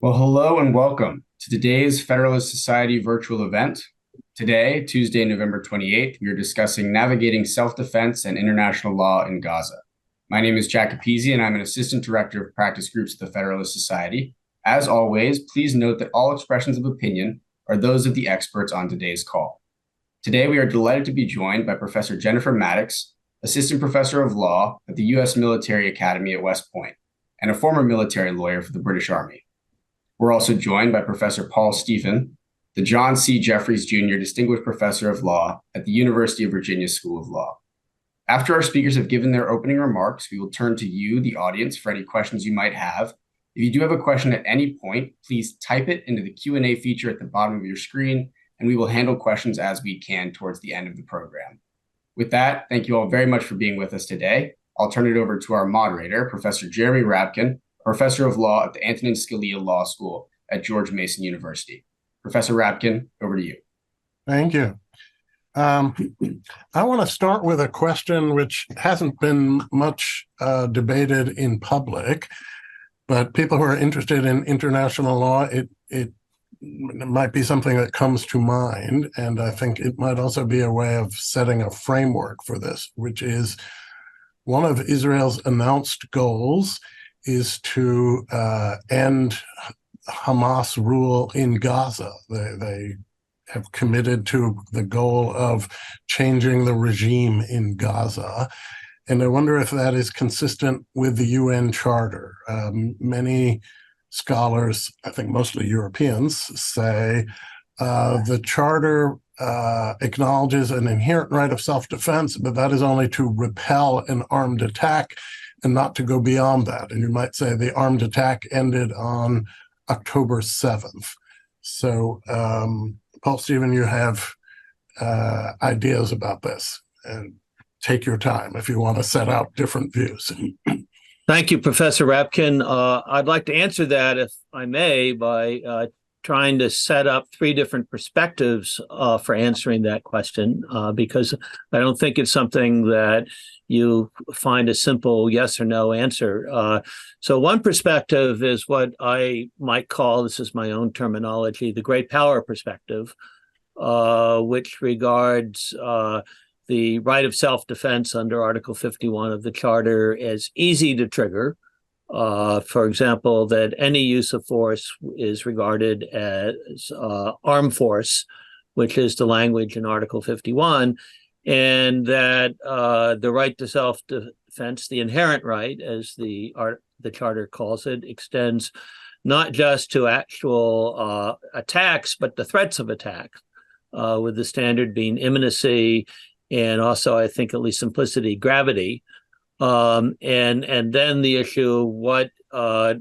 Well, hello and welcome to today's Federalist Society virtual event. Today, Tuesday, November 28th, we are discussing navigating self-defense and international law in Gaza. My name is Jack Capizzi, and I'm an assistant director of practice groups at the Federalist Society. As always, please note that all expressions of opinion are those of the experts on today's call. Today, we are delighted to be joined by Professor Jennifer Maddox, assistant professor of law at the U.S. Military Academy at West Point, and a former military lawyer for the British Army. We're also joined by Professor Paul Stephen, the John C. Jeffries Jr. Distinguished Professor of Law at the University of Virginia School of Law. After our speakers have given their opening remarks, we will turn to you, the audience, for any questions you might have. If you do have a question at any point, please type it into the Q&A feature at the bottom of your screen, and we will handle questions as we can towards the end of the program. With that, thank you all very much for being with us today. I'll turn it over to our moderator, Professor Jeremy Rabkin, Professor of Law at the Antonin Scalia Law School at George Mason University. Professor Rabkin, over to you. Thank you. I want to start with a question which hasn't been much debated in public, but people who are interested in international law, it might be something that comes to mind, and I think it might also be a way of setting a framework for this, which is one of Israel's announced goals is to end Hamas rule in Gaza. They have committed to the goal of changing the regime in Gaza. And I wonder if that is consistent with the UN Charter. Many scholars, I think mostly Europeans, say the Charter acknowledges an inherent right of self-defense, but that is only to repel an armed attack and not to go beyond that. And you might say the armed attack ended on October 7th. So, Paul Stephen, you have ideas about this. And take your time if you want to set out different views. Thank you, Professor Rabkin. I'd like to answer that, if I may, by trying to set up three different perspectives for answering that question, because I don't think it's something that you find a simple yes or no answer. So one perspective is what I might call, this is my own terminology, the great power perspective, which regards the right of self-defense under Article 51 of the Charter as easy to trigger. For example, that any use of force is regarded as armed force, which is the language in Article 51, and that the right to self-defense, the inherent right, as the Charter calls it, extends not just to actual attacks, but the threats of attack, with the standard being imminency and also, I think, at least simplicity, gravity. And then the issue of what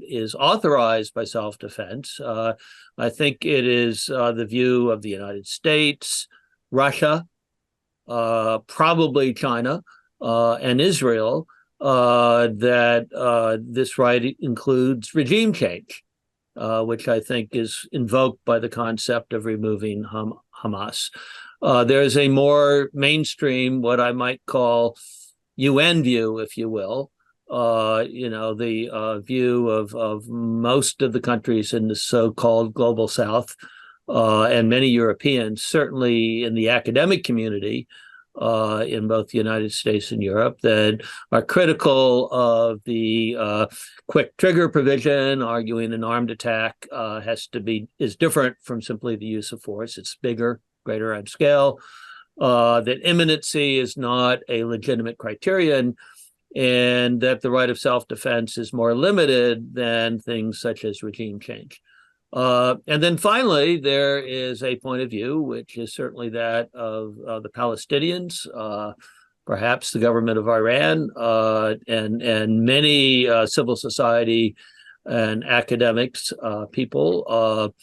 is authorized by self-defense. I think it is the view of the United States, Russia, probably China, and Israel, that this right includes regime change, which I think is invoked by the concept of removing Hamas. There's a more mainstream, what I might call UN view, if you will, the view of most of the countries in the so-called global South, and many Europeans, certainly in the academic community, in both the United States and Europe, that are critical of the quick trigger provision, arguing an armed attack is different from simply the use of force. It's bigger, greater on scale. That imminency is not a legitimate criterion, and that the right of self-defense is more limited than things such as regime change. And then finally, there is a point of view, which is certainly that of the Palestinians, perhaps the government of Iran, and many civil society and academics, people,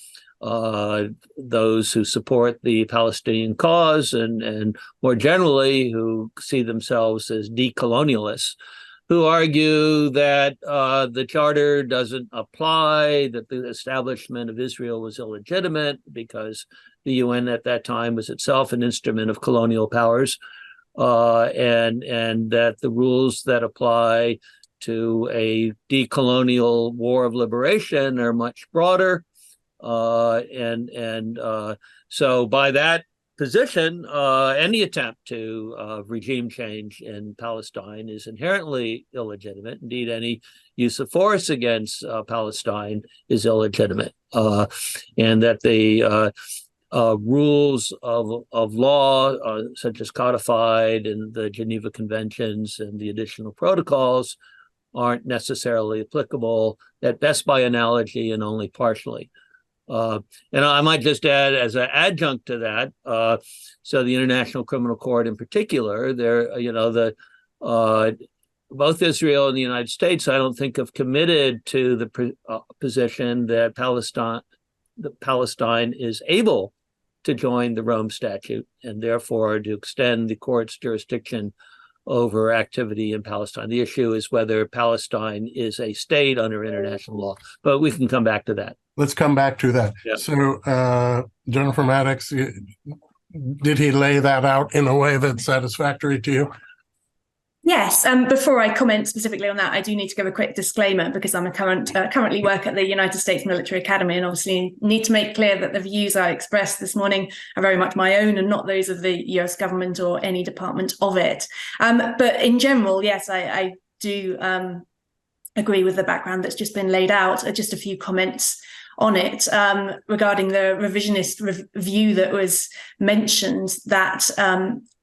those who support the Palestinian cause and more generally who see themselves as decolonialists, who argue that the Charter doesn't apply, that the establishment of Israel was illegitimate because the UN at that time was itself an instrument of colonial powers, and that the rules that apply to a decolonial war of liberation are much broader. So by that position, any attempt to regime change in Palestine is inherently illegitimate. Indeed, any use of force against Palestine is illegitimate, and that the rules of law, such as codified in the Geneva Conventions and the additional protocols, aren't necessarily applicable, at best by analogy and only partially. And I might just add, as an adjunct to that, so the International Criminal Court in particular, both Israel and the United States, I don't think, have committed to the position that Palestine is able to join the Rome Statute and therefore to extend the court's jurisdiction over activity in Palestine. The issue is whether Palestine is a state under international law, but we can come back to that. Let's come back to that. Yeah. So, Jennifer Maddox, did he lay that out in a way that's satisfactory to you? Yes. Before I comment specifically on that, I do need to give a quick disclaimer because I'm currently work at the United States Military Academy, and obviously need to make clear that the views I expressed this morning are very much my own and not those of the US government or any department of it. But in general, yes, I do agree with the background that's just been laid out. Just a few comments on it regarding the revisionist view that was mentioned that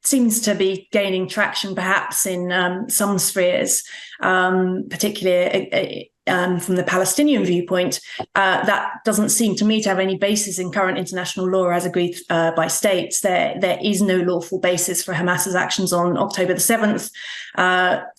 seems to be gaining traction perhaps in some spheres, particularly from the Palestinian viewpoint. That doesn't seem to me to have any basis in current international law as agreed by states. There is no lawful basis for Hamas's actions on October the 7th.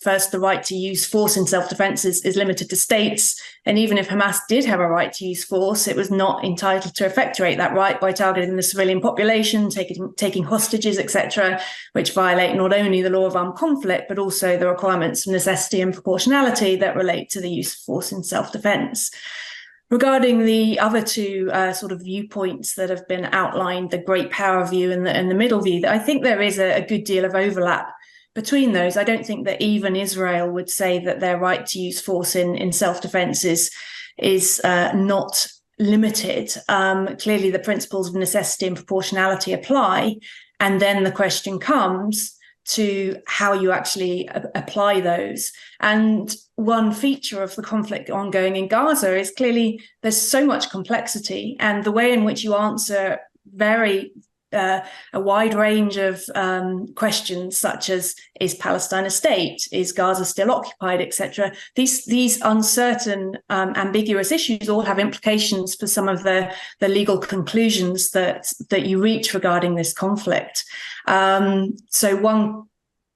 First, the right to use force in self-defense is limited to states. And even if Hamas did have a right to use force, it was not entitled to effectuate that right by targeting the civilian population, taking hostages, etc., which violate not only the law of armed conflict, but also the requirements of necessity and proportionality that relate to the use of force in self-defense. Regarding the other two sort of viewpoints that have been outlined, the great power view and the middle view, I think there is a good deal of overlap between those. I don't think that even Israel would say that their right to use force in self-defense is not limited. Clearly, the principles of necessity and proportionality apply. And then the question comes to how you actually apply those. And one feature of the conflict ongoing in Gaza is clearly there's so much complexity, and the way in which you answer a wide range of questions, such as, is Palestine a state? Is Gaza still occupied, etc.? These uncertain, ambiguous issues all have implications for some of the legal conclusions that you reach regarding this conflict. So one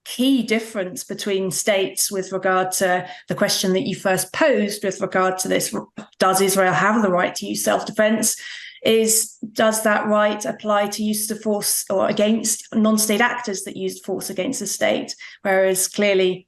key difference between states with regard to the question that you first posed with regard to this, does Israel have the right to use self-defense, is, does that right apply to use of force or against non-state actors that used force against the state? Whereas clearly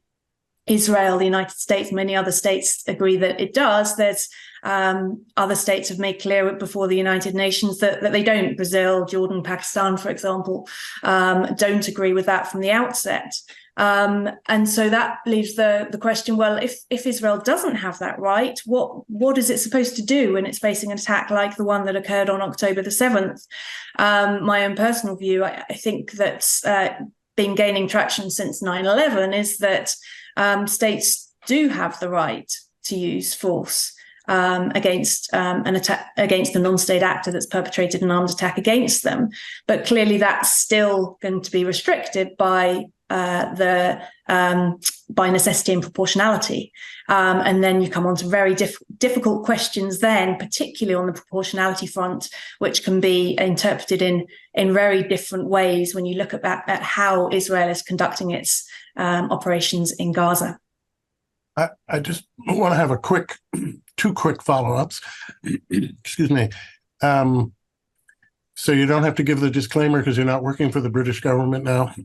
Israel, the United States, many other states agree that it does. There's other states have made clear before the United Nations that they don't. Brazil, Jordan, Pakistan, for example, don't agree with that from the outset. And so that leaves the question, well, if Israel doesn't have that right, what is it supposed to do when it's facing an attack like the one that occurred on October the 7th? My own personal view, I think that's been gaining traction since 9/11 is that states do have the right to use force against an attack, against a non-state actor that's perpetrated an armed attack against them. But clearly that's still going to be restricted by by necessity and proportionality. And then you come on to very difficult questions then, particularly on the proportionality front, which can be interpreted in very different ways when you look at how Israel is conducting its operations in Gaza. I just want to have two quick follow-ups. Excuse me. So you don't have to give the disclaimer because you're not working for the British government now.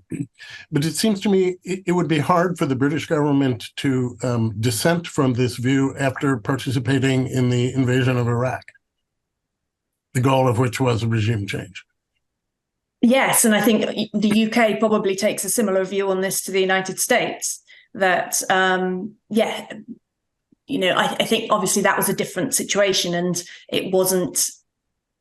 But it seems to me it would be hard for the British government to dissent from this view after participating in the invasion of Iraq, the goal of which was a regime change. Yes, and I think the UK probably takes a similar view on this to the United States. that, I think obviously that was a different situation, and it wasn't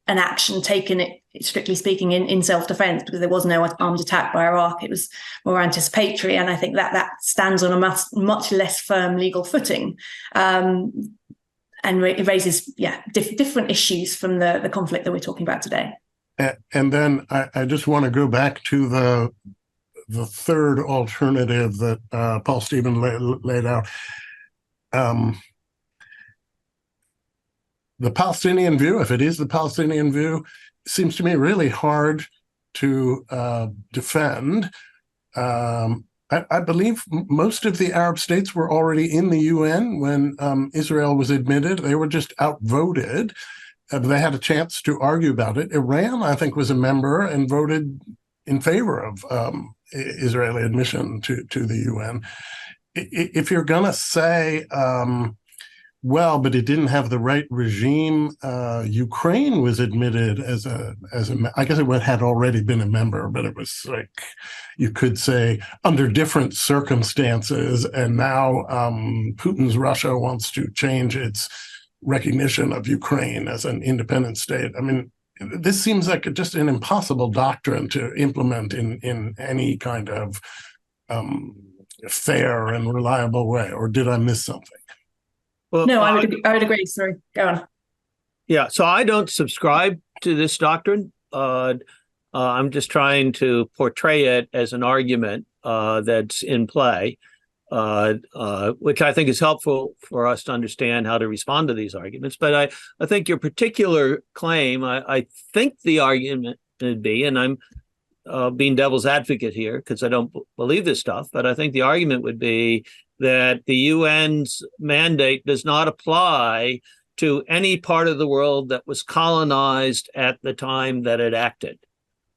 an action taken, strictly speaking, in self-defense, because there was no armed attack by Iraq. It was more anticipatory, and I think that stands on a much less firm legal footing, and it raises different issues from the conflict that we're talking about today. And then I just want to go back to the third alternative that Paul Stephen laid out. The Palestinian view, if it is the Palestinian view, seems to me really hard to defend. I believe most of the Arab states were already in the UN when Israel was admitted. They were just outvoted. They had a chance to argue about it. Iran, I think, was a member and voted in favor of Israeli admission to the UN. If you're going to say, well, but it didn't have the right regime, Ukraine was admitted as a I guess it had already been a member, but it was like, you could say, under different circumstances. And now Putin's Russia wants to change its recognition of Ukraine as an independent state. I mean, this seems like just an impossible doctrine to implement in any kind of fair and reliable way. Or did I miss something? Well, no, I would agree. Sorry, go on. Yeah, so I don't subscribe to this doctrine. I'm just trying to portray it as an argument that's in play, which I think is helpful for us to understand how to respond to these arguments. But I think your particular claim, I think the argument would be, and I'm being devil's advocate here because I don't believe this stuff, but I think the argument would be that the UN's mandate does not apply to any part of the world that was colonized at the time that it acted.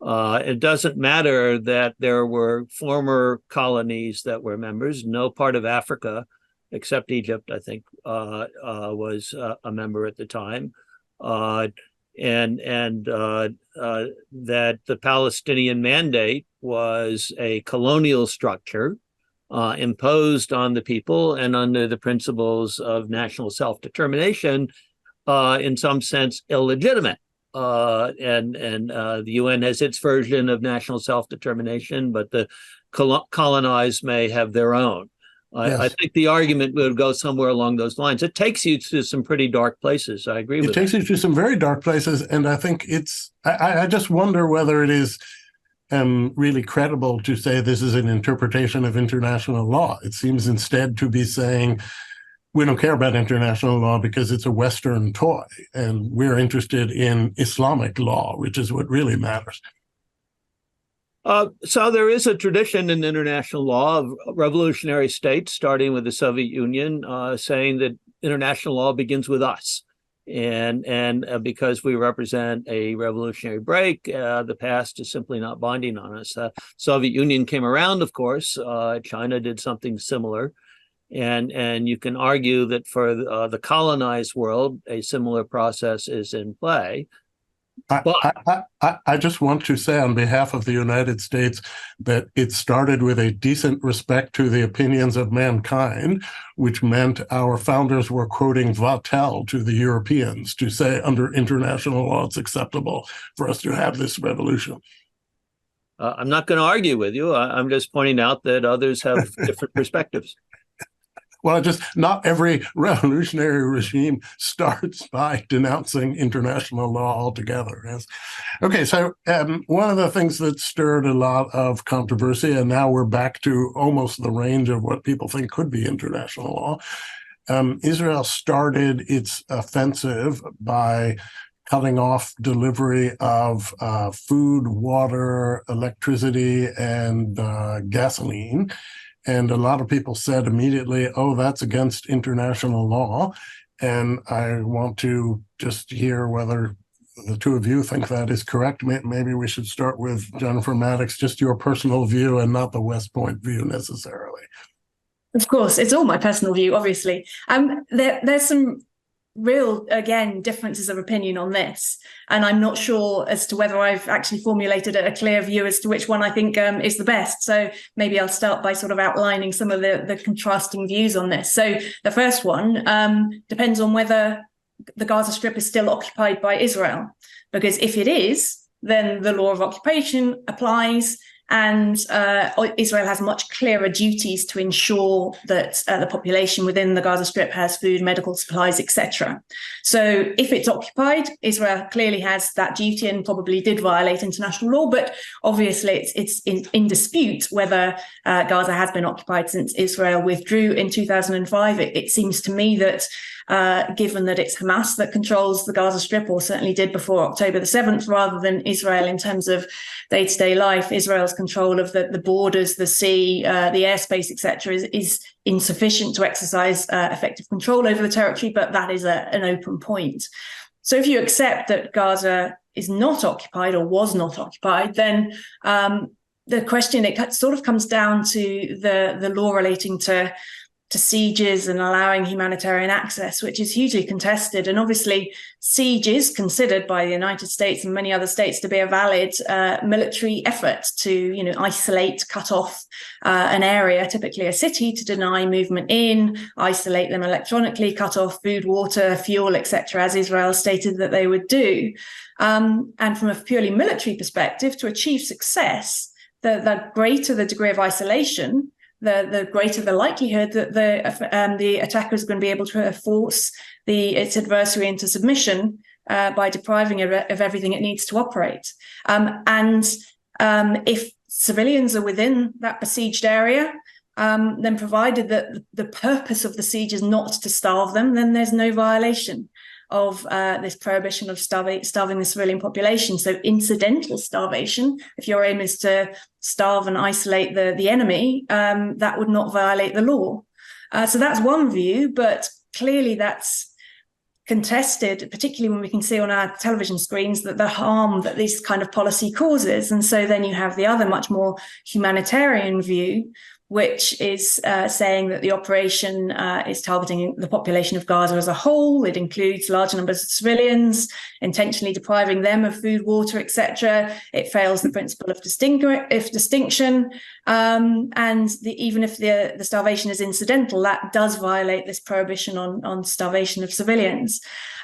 It doesn't matter that there were former colonies that were members. No part of Africa, except Egypt, I think, was a member at the time. And that the Palestinian mandate was a colonial structure imposed on the people and under the principles of national self-determination, in some sense illegitimate. And the UN has its version of national self-determination, but the colonized may have their own. Yes. I think the argument would go somewhere along those lines. It takes you to some pretty dark places. I agree with that. It takes you to some very dark places, and I think I just wonder whether it is really credible to say this is an interpretation of international law. It seems instead to be saying, we don't care about international law because it's a Western toy, and we're interested in Islamic law, which is what really matters. So there is a tradition in international law of revolutionary states, starting with the Soviet Union, saying that international law begins with us. And because we represent a revolutionary break, the past is simply not binding on us. Soviet Union came around, of course. China did something similar. And you can argue that for the colonized world, a similar process is in play. I just want to say on behalf of the United States that it started with a decent respect to the opinions of mankind, which meant our founders were quoting Vattel to the Europeans to say under international law it's acceptable for us to have this revolution. I'm not going to argue with you. I'm just pointing out that others have different perspectives. Well, not every revolutionary regime starts by denouncing international law altogether. Yes. Okay, so one of the things that stirred a lot of controversy, and now we're back to almost the range of what people think could be international law. Israel started its offensive by cutting off delivery of food, water, electricity, and gasoline. And a lot of people said immediately, oh, that's against international law. And I want to just hear whether the two of you think that is correct. Maybe we should start with Jennifer Maddox, just your personal view and not the West Point view necessarily. Of course, it's all my personal view, obviously. There's some real, again, differences of opinion on this. And I'm not sure as to whether I've actually formulated a clear view as to which one I think is the best. So maybe I'll start by sort of outlining some of the contrasting views on this. So the first one depends on whether the Gaza Strip is still occupied by Israel. Because if it is, then the law of occupation applies, and Israel has much clearer duties to ensure that the population within the Gaza Strip has food, medical supplies, etc. So if it's occupied, Israel clearly has that duty and probably did violate international law, but obviously it's in dispute whether Gaza has been occupied since Israel withdrew in 2005. It seems to me that given that it's Hamas that controls the Gaza Strip, or certainly did before October the 7th, rather than Israel in terms of day-to-day life, Israel's control of the borders, the sea, the airspace, etc., is insufficient to exercise effective control over the territory, but that is an open point. So if you accept that Gaza is not occupied or was not occupied, then the question, it sort of comes down to the law relating to sieges and allowing humanitarian access, which is hugely contested. And obviously, siege is considered by the United States and many other states to be a valid military effort to, isolate, cut off an area, typically a city, to deny movement in, isolate them electronically, cut off food, water, fuel, etc., as Israel stated that they would do. And from a purely military perspective, to achieve success, the greater the degree of isolation, the greater the likelihood that the attacker is going to be able to force its adversary into submission by depriving it of everything it needs to operate. And if civilians are within that besieged area, then provided that the purpose of the siege is not to starve them, then there's no violation of this prohibition of starving the civilian population. So incidental starvation, if your aim is to starve and isolate the enemy, that would not violate the law. So that's one view, but clearly that's contested, particularly when we can see on our television screens that the harm that this kind of policy causes. And so then you have the other much more humanitarian view, which is saying that the operation is targeting the population of Gaza as a whole. It includes large numbers of civilians, intentionally depriving them of food, water, etc. It fails the principle of distinction. And even if the starvation is incidental, that does violate this prohibition on starvation of civilians.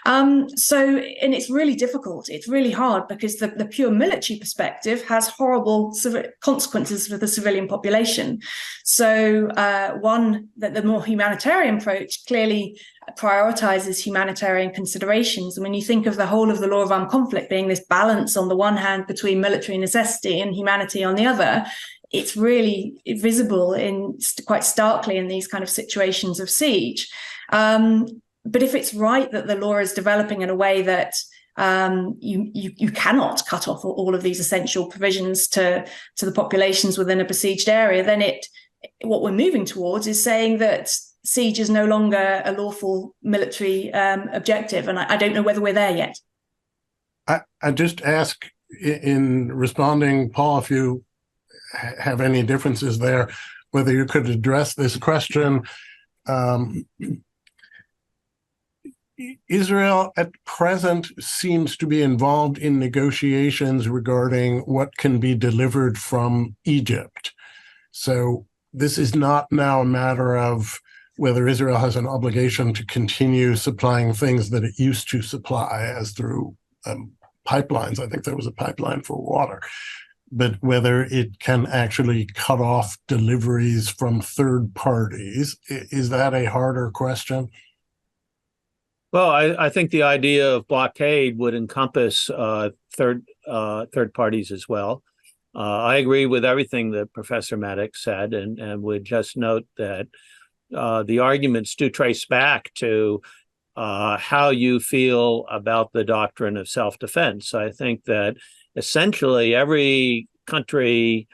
And it's really difficult. It's really hard because the pure military perspective has horrible consequences for the civilian population. So the more humanitarian approach clearly prioritizes humanitarian considerations. And when you think of the whole of the law of armed conflict being this balance on the one hand between military necessity and humanity on the other, it's really visible quite starkly in these kind of situations of siege. But if it's right that the law is developing in a way that you cannot cut off all of these essential provisions to the populations within a besieged area, then what we're moving towards is saying that siege is no longer a lawful military objective. And I don't know whether we're there yet. I just ask in responding, Paul, if you have any differences there, whether you could address this question. Israel at present seems to be involved in negotiations regarding what can be delivered from Egypt. So this is not now a matter of whether Israel has an obligation to continue supplying things that it used to supply as through pipelines. I think there was a pipeline for water, but whether it can actually cut off deliveries from third parties. Is that a harder question? Well, I think the idea of blockade would encompass third parties as well. I agree with everything that Professor Maddox said, and would just note that the arguments do trace back to how you feel about the doctrine of self-defense. I think that essentially every country,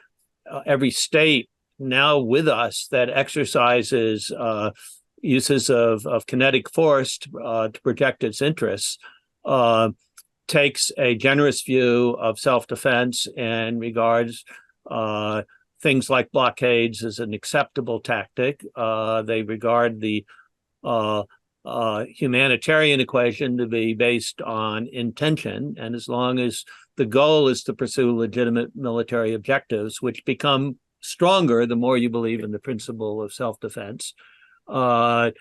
every state now with us that exercises uses of kinetic force to protect its interests takes a generous view of self-defense and regards things like blockades as an acceptable tactic. They regard the humanitarian equation to be based on intention, and as long as the goal is to pursue legitimate military objectives, which become stronger the more you believe in the principle of self-defense, the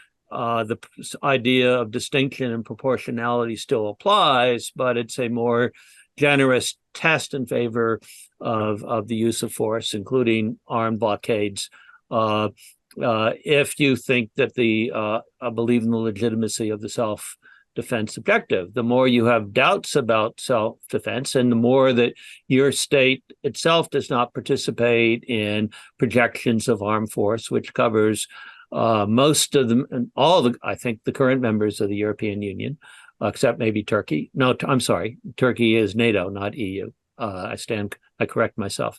idea of distinction and proportionality still applies, but it's a more generous test in favor of the use of force, including armed blockades. If you think that believe in the legitimacy of the self-defense objective, the more you have doubts about self-defense, and the more that your state itself does not participate in projections of armed force, which covers most of them and I think the current members of the European Union, except maybe Turkey. No, I'm sorry, Turkey is NATO, not EU. I correct myself.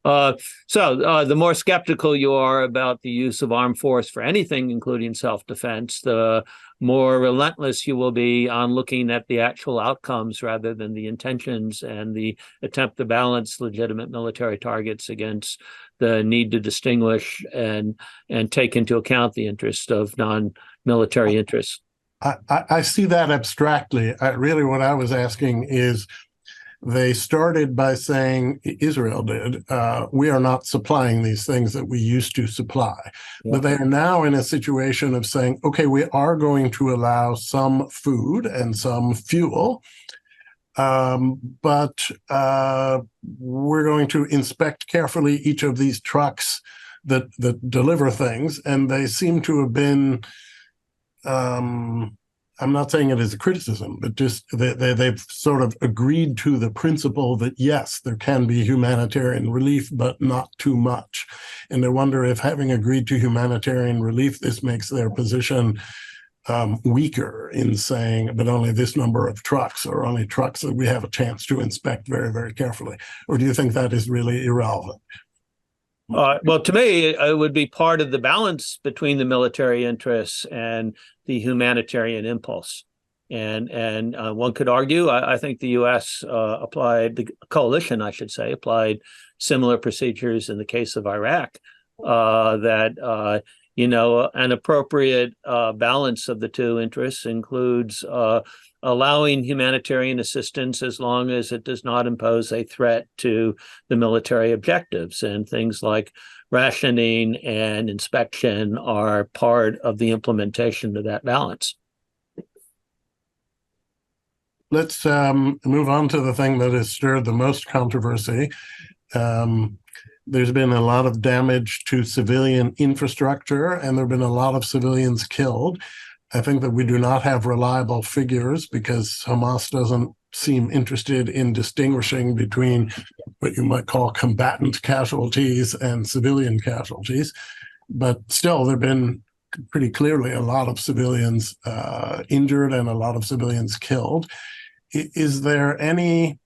So the more skeptical you are about the use of armed force for anything, including self-defense, the more relentless you will be on looking at the actual outcomes rather than the intentions and the attempt to balance legitimate military targets against the need to distinguish and take into account the interest of non-military interests. I see that abstractly. Really what I was asking is, they started by saying, Israel did, we are not supplying these things that we used to supply. Yeah. But they are now in a situation of saying, okay, we are going to allow some food and some fuel, but we're going to inspect carefully each of these trucks that deliver things. And they seem to have been... I'm not saying it as a criticism, but just they've sort of agreed to the principle that, yes, there can be humanitarian relief, but not too much. And I wonder if, having agreed to humanitarian relief, this makes their position weaker in saying, but only this number of trucks, or only trucks that we have a chance to inspect very, very carefully. Or do you think that is really irrelevant? Well, to me, it would be part of the balance between the military interests and the humanitarian impulse. And one could argue, I think the U.S. the coalition, I should say, applied similar procedures in the case of Iraq, that an appropriate balance of the two interests includes allowing humanitarian assistance as long as it does not impose a threat to the military objectives. And things like rationing and inspection are part of the implementation of that balance. Let's move on to the thing that has stirred the most controversy. There's been a lot of damage to civilian infrastructure, and there have been a lot of civilians killed. I think that we do not have reliable figures because Hamas doesn't seem interested in distinguishing between what you might call combatant casualties and civilian casualties. But still, there have been pretty clearly a lot of civilians injured and a lot of civilians killed. Is there any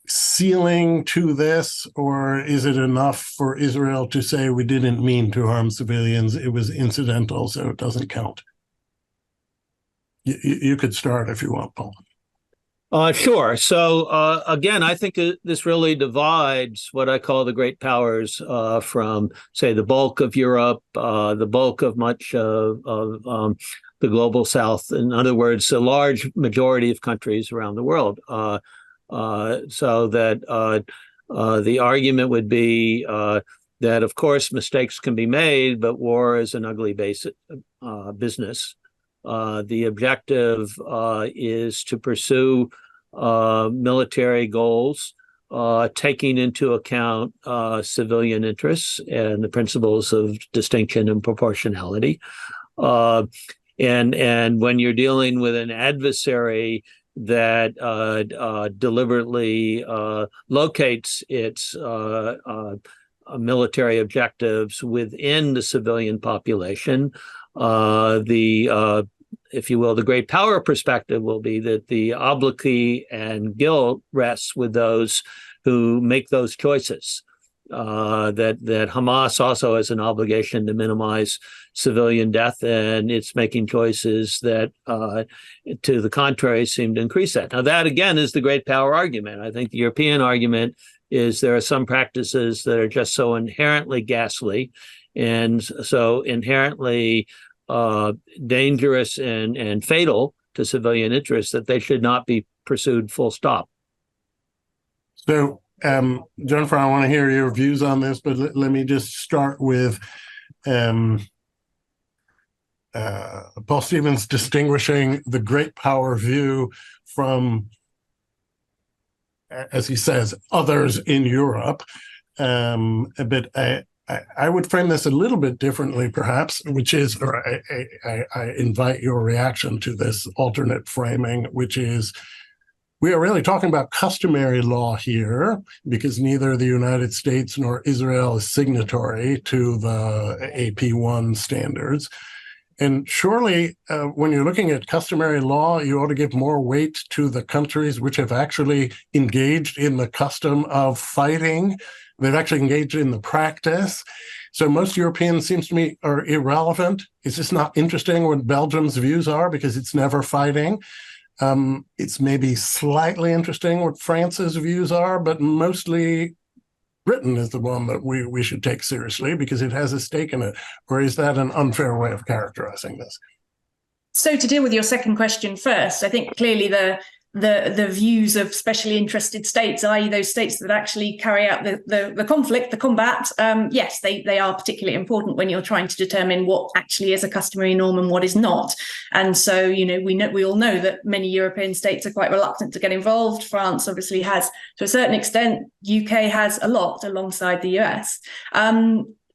ceiling to this, or is it enough for Israel to say we didn't mean to harm civilians, it was incidental, so it doesn't count? You could start if you want, Paul. Sure. So again, I think this really divides what I call the great powers from, say, the bulk of Europe, the bulk of much of the global South. In other words, a large majority of countries around the world. So that the argument would be that, of course, mistakes can be made, but war is an ugly business. The objective is to pursue military goals, taking into account civilian interests and the principles of distinction and proportionality. And when you're dealing with an adversary that deliberately locates its military objectives within the civilian population, if you will, the great power perspective will be that the obloquy and guilt rests with those who make those choices. That Hamas also has an obligation to minimize civilian death, and it's making choices that, to the contrary, seem to increase that. Now, that, again, is the great power argument. I think the European argument is there are some practices that are just so inherently ghastly and so inherently dangerous and fatal to civilian interests, that they should not be pursued full stop. So, Jennifer, I want to hear your views on this, but let me just start with Paul Stevens distinguishing the great power view from, as he says, others in Europe. But I would frame this a little bit differently, perhaps, which is, or I invite your reaction to this alternate framing, which is, we are really talking about customary law here, because neither the United States nor Israel is signatory to the AP1 standards. And surely, when you're looking at customary law, you ought to give more weight to the countries which have actually engaged in the custom of fighting. They've actually engaged in the practice. So most Europeans, seems to me, are irrelevant. It's just not interesting what Belgium's views are, because it's never fighting. It's maybe slightly interesting what France's views are, but mostly Britain is the one that we should take seriously because it has a stake in it. Or is that an unfair way of characterizing this? So to deal with your second question first, I think clearly the views of specially interested states, i.e. those states that actually carry out the conflict, the combat, yes, they are particularly important when you're trying to determine what actually is a customary norm and what is not. And so, we all know that many European states are quite reluctant to get involved. France obviously has to a certain extent. UK has a lot alongside the US.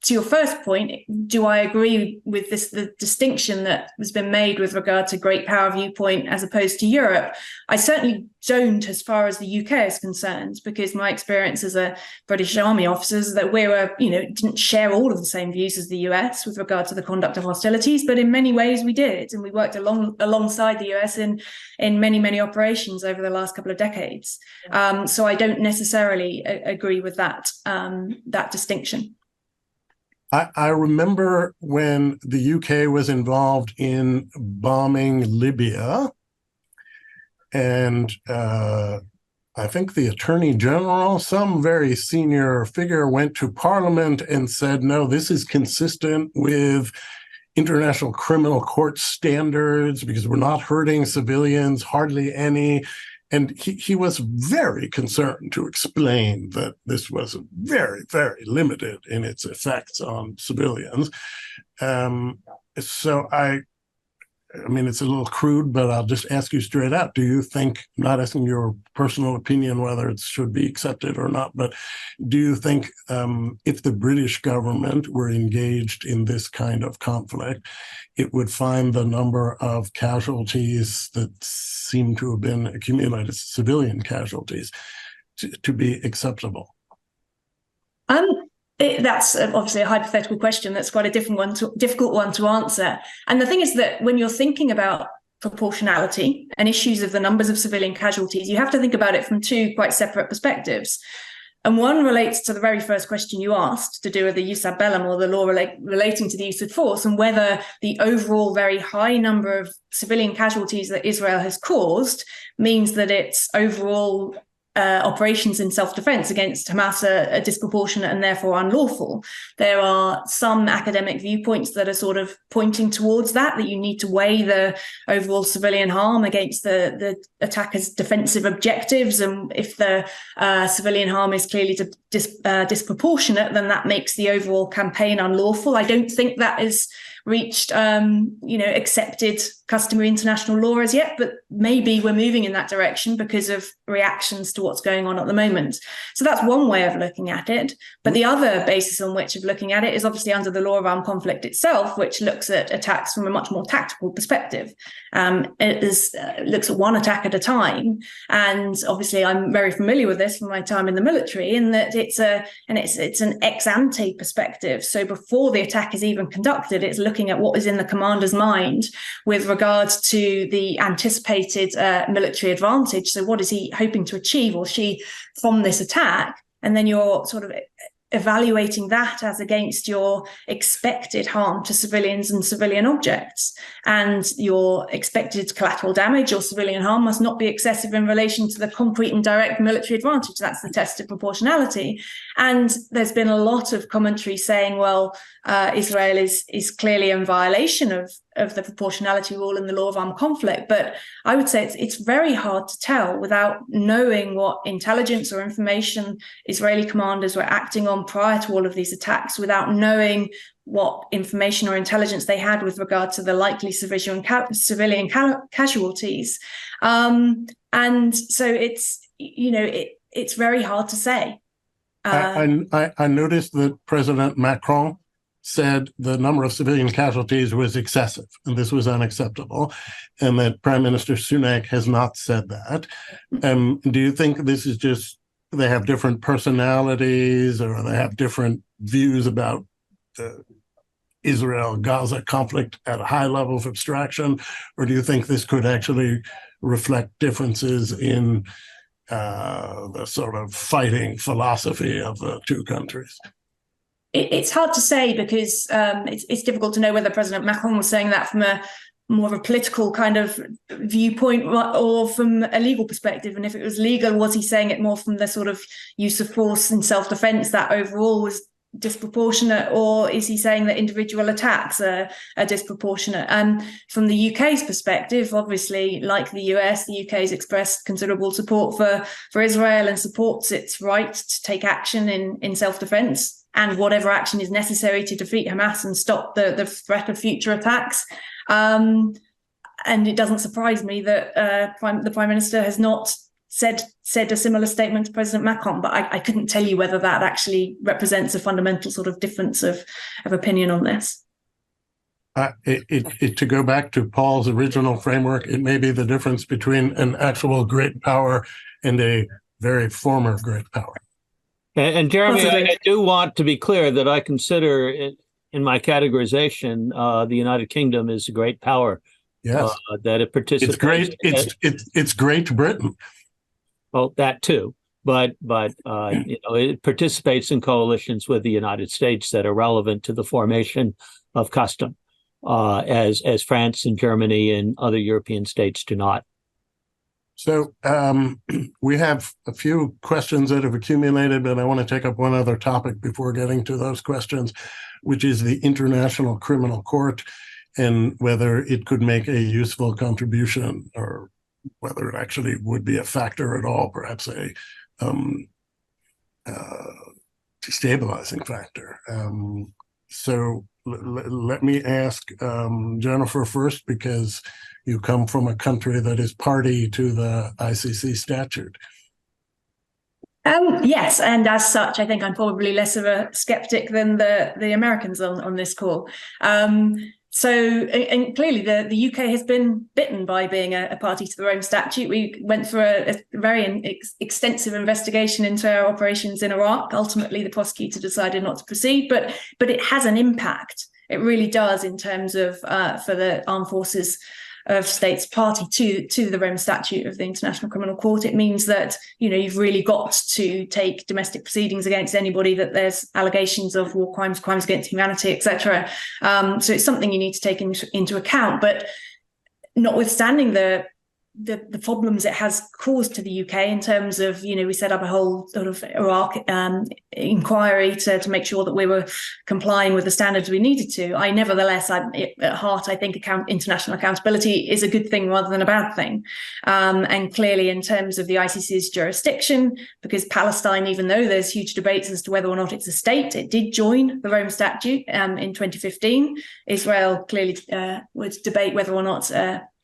To your first point, do I agree with the distinction that has been made with regard to great power viewpoint as opposed to Europe? I certainly don't, as far as the UK is concerned, because my experience as a British Army officer is that didn't share all of the same views as the US with regard to the conduct of hostilities, but in many ways we did, and we worked alongside the US in many, many operations over the last couple of decades. So I don't necessarily agree with that distinction. I remember when the UK was involved in bombing Libya, and I think the Attorney General, some very senior figure, went to Parliament and said, no, this is consistent with International Criminal Court standards because we're not hurting civilians, hardly any. And he was very concerned to explain that this was very, very limited in its effects on civilians. So I mean, it's a little crude, but I'll just ask you straight out. Do you think, not asking your personal opinion whether it should be accepted or not, but do you think if the British government were engaged in this kind of conflict, it would find the number of casualties that seem to have been accumulated, civilian casualties, to be acceptable? That's obviously a hypothetical question. That's quite a difficult one to answer. And the thing is that when you're thinking about proportionality and issues of the numbers of civilian casualties, you have to think about it from two quite separate perspectives. And one relates to the very first question you asked, to do with the jus ad bellum, or the law relating to the use of force, and whether the overall very high number of civilian casualties that Israel has caused means that its overall operations in self-defense against Hamas are disproportionate and therefore unlawful. There are some academic viewpoints that are sort of pointing towards that you need to weigh the overall civilian harm against the attacker's defensive objectives. And if the civilian harm is clearly disproportionate, then that makes the overall campaign unlawful. I don't think that is reached, accepted customary international law as yet, but maybe we're moving in that direction because of reactions to what's going on at the moment. So that's one way of looking at it. But the other basis on which of looking at it is obviously under the law of armed conflict itself, which looks at attacks from a much more tactical perspective. It looks at one attack at a time. And obviously I'm very familiar with this from my time in the military, in that it's an ex ante perspective. So before the attack is even conducted, it's looking at what is in the commander's mind with regards to the anticipated military advantage. So what is he hoping to achieve, or she, from this attack? And then you're sort of evaluating that as against your expected harm to civilians and civilian objects. And your expected collateral damage or civilian harm must not be excessive in relation to the concrete and direct military advantage. That's the test of proportionality. And there's been a lot of commentary saying, well, Israel is clearly in violation of the proportionality rule in the law of armed conflict. But I would say it's very hard to tell without knowing what intelligence or information Israeli commanders were acting on prior to all of these attacks, without knowing what information or intelligence they had with regard to the likely civilian casualties. And so it's very hard to say. I noticed that President Macron said the number of civilian casualties was excessive, and this was unacceptable, and that Prime Minister Sunak has not said that. Do you think this is just they have different personalities, or they have different views about the Israel-Gaza conflict at a high level of abstraction, or do you think this could actually reflect differences in the sort of fighting philosophy of the two countries? It's hard to say because it's difficult to know whether President Macron was saying that from a more of a political kind of viewpoint or from a legal perspective. And if it was legal, was he saying it more from the sort of use of force in self-defense that overall was disproportionate, or is he saying that individual attacks are disproportionate? And from the UK's perspective, obviously, like the US, the UK has expressed considerable support for Israel and supports its right to take action in self-defense and whatever action is necessary to defeat Hamas and stop the threat of future attacks. And it doesn't surprise me that the Prime Minister has not said a similar statement to President Macron, but I couldn't tell you whether that actually represents a fundamental sort of difference of opinion on this. To go back to Paul's original framework, it may be the difference between an actual great power and a very former great power. And Jeremy, I do want to be clear that I consider in my categorization, the United Kingdom is a great power. Yes, that it participates. It's Great Britain. Well, that too, but it participates in coalitions with the United States that are relevant to the formation of custom, as France and Germany and other European states do not. So we have a few questions that have accumulated, but I want to take up one other topic before getting to those questions, which is the International Criminal Court and whether it could make a useful contribution, or whether it actually would be a factor at all, perhaps a destabilizing factor. So let me ask Jennifer first, because you come from a country that is party to the ICC statute. Yes, and as such, I think I'm probably less of a skeptic than the Americans on this call. And clearly the UK has been bitten by being a party to the Rome Statute. We went through a very extensive investigation into our operations in Iraq. Ultimately, the prosecutor decided not to proceed, but it has an impact. It really does in terms of for the armed forces of states party to the Rome Statute of the International Criminal Court. It means that, you've really got to take domestic proceedings against anybody that there's allegations of war crimes, crimes against humanity, etc. So it's something you need to take into account. But notwithstanding the problems it has caused to the UK in terms of, we set up a whole sort of Iraq inquiry to make sure that we were complying with the standards we needed to. Nevertheless, at heart, I think international accountability is a good thing rather than a bad thing. And clearly, in terms of the ICC's jurisdiction, because Palestine, even though there's huge debates as to whether or not it's a state, it did join the Rome Statute in 2015. Israel clearly would debate whether or not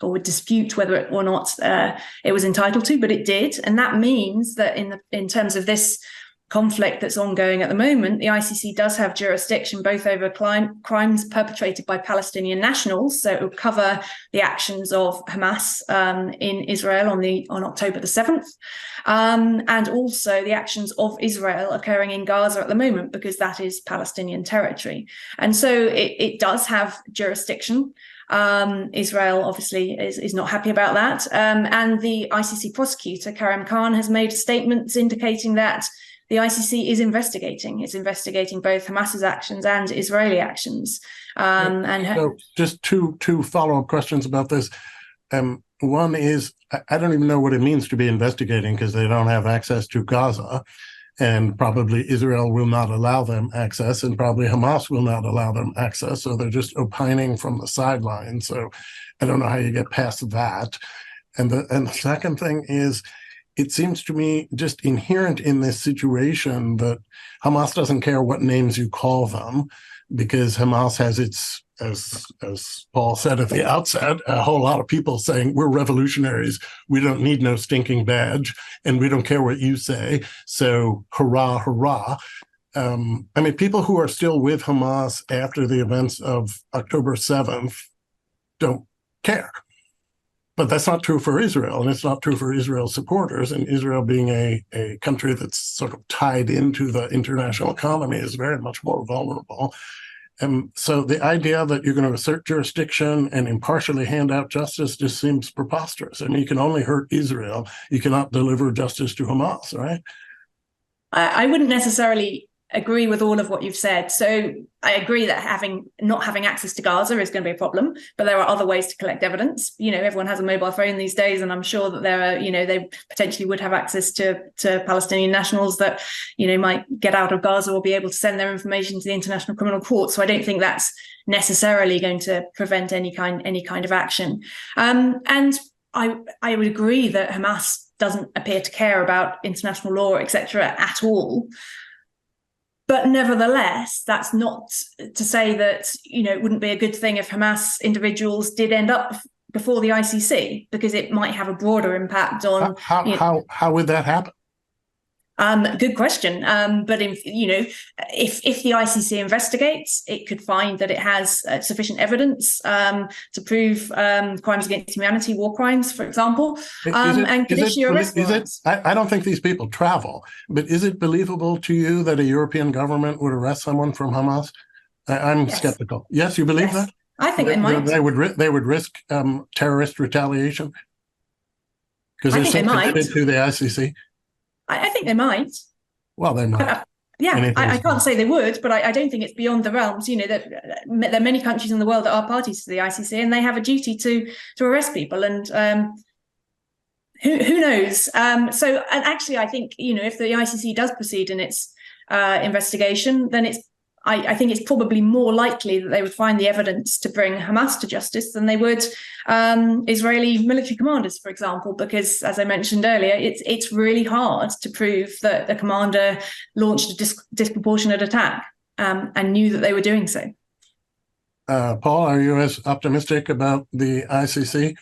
or would dispute whether or not it was entitled to, but it did. And that means that in terms of this conflict that's ongoing at the moment, the ICC does have jurisdiction both over crimes perpetrated by Palestinian nationals, so it will cover the actions of Hamas in Israel on October the 7th, and also the actions of Israel occurring in Gaza at the moment, because that is Palestinian territory. And so it does have jurisdiction. Israel obviously is not happy about that. And the ICC prosecutor, Karim Khan, has made statements indicating that the ICC is investigating. It's investigating both Hamas's actions and Israeli actions. So just two follow-up questions about this. One is, I don't even know what it means to be investigating because they don't have access to Gaza. and probably Israel will not allow them access, and probably Hamas will not allow them access. So they're just opining from the sidelines. So I don't know how you get past that. And the second thing is, it seems to me just inherent in this situation that Hamas doesn't care what names you call them, because Hamas has its, as Paul said at the outset, a whole lot of people saying, we're revolutionaries, we don't need no stinking badge, and we don't care what you say, so hurrah, hurrah. I mean, people who are still with Hamas after the events of October 7th don't care. But that's not true for Israel, and it's not true for Israel's supporters. And Israel, being a country that's sort of tied into the international economy, is very much more vulnerable. And so the idea that you're going to assert jurisdiction and impartially hand out justice just seems preposterous. I mean, you can only hurt Israel. You cannot deliver justice to Hamas, right? I wouldn't necessarily agree with all of what you've said. So I agree that not having access to Gaza is going to be a problem, but there are other ways to collect evidence. You know, everyone has a mobile phone these days, and I'm sure that there are, they potentially would have access to Palestinian nationals that, might get out of Gaza or be able to send their information to the International Criminal Court. So I don't think that's necessarily going to prevent any kind of action. And I would agree that Hamas doesn't appear to care about international law, etc., at all. But nevertheless, that's not to say that, it wouldn't be a good thing if Hamas individuals did end up before the ICC, because it might have a broader impact on... How would that happen? Good question. But if the ICC investigates, it could find that it has sufficient evidence to prove crimes against humanity, war crimes, for example, and could issue arrest warrants. I don't think these people travel, but is it believable to you that a European government would arrest someone from Hamas? I'm skeptical. Yes, you believe that? I think they might. They would risk terrorist retaliation because they're so committed to the ICC. I think they might. Well, they might. I can't say they would, but I don't think it's beyond the realms. That there are many countries in the world that are parties to the ICC, and they have a duty to arrest people. And who knows? And actually, I think if the ICC does proceed in its investigation, then I think it's probably more likely that they would find the evidence to bring Hamas to justice than they would Israeli military commanders, for example, because, as I mentioned earlier, it's really hard to prove that the commander launched a disproportionate attack and knew that they were doing so. Paul, are you as optimistic about the ICC?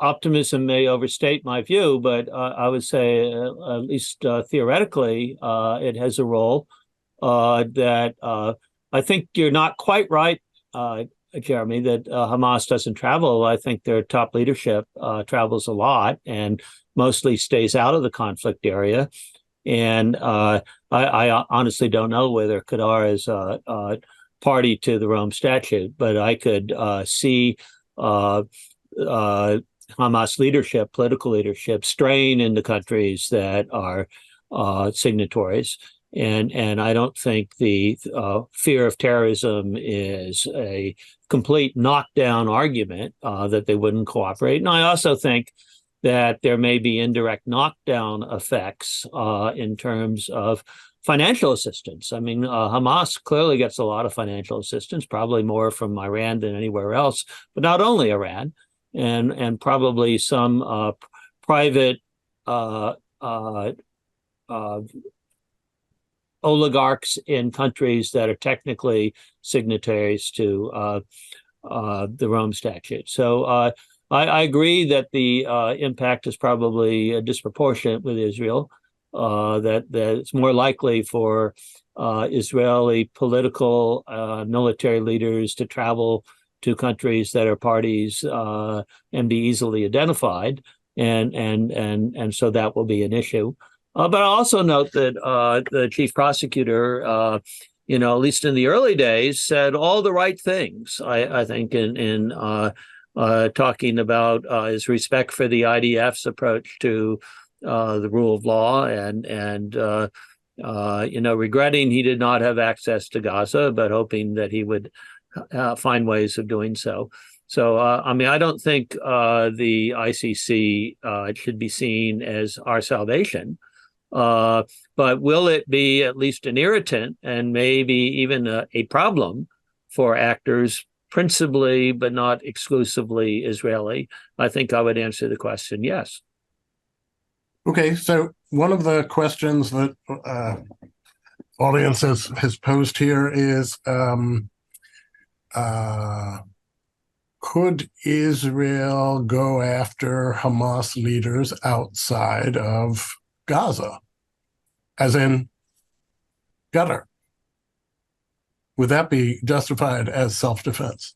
Optimism may overstate my view, but I would say, at least theoretically, it has a role that I think you're not quite right, Jeremy, that Hamas doesn't travel. I think their top leadership travels a lot and mostly stays out of the conflict area. And I honestly don't know whether Qatar is a party to the Rome Statute, but I could see Hamas leadership, political leadership, strain into countries that are signatories. And I don't think the fear of terrorism is a complete knockdown argument that they wouldn't cooperate. And I also think that there may be indirect knockdown effects in terms of financial assistance. I mean, Hamas clearly gets a lot of financial assistance, probably more from Iran than anywhere else, but not only Iran, and probably some private oligarchs in countries that are technically signatories to the Rome Statute. So I agree that the impact is probably disproportionate with Israel, that it's more likely for Israeli political military leaders to travel to countries that are parties and be easily identified, and so that will be an issue. But I also note that the chief prosecutor, at least in the early days, said all the right things. I think in talking about his respect for the IDF's approach to the rule of law, and regretting he did not have access to Gaza, but hoping that he would find ways of doing so. So, I mean, I don't think the ICC should be seen as our salvation. But will it be at least an irritant and maybe even a problem for actors, principally but not exclusively Israeli? I think I would answer the question yes. Okay, so one of the questions that audience has posed here is, could Israel go after Hamas leaders outside of Gaza, as in Qatar? Would that be justified as self-defense?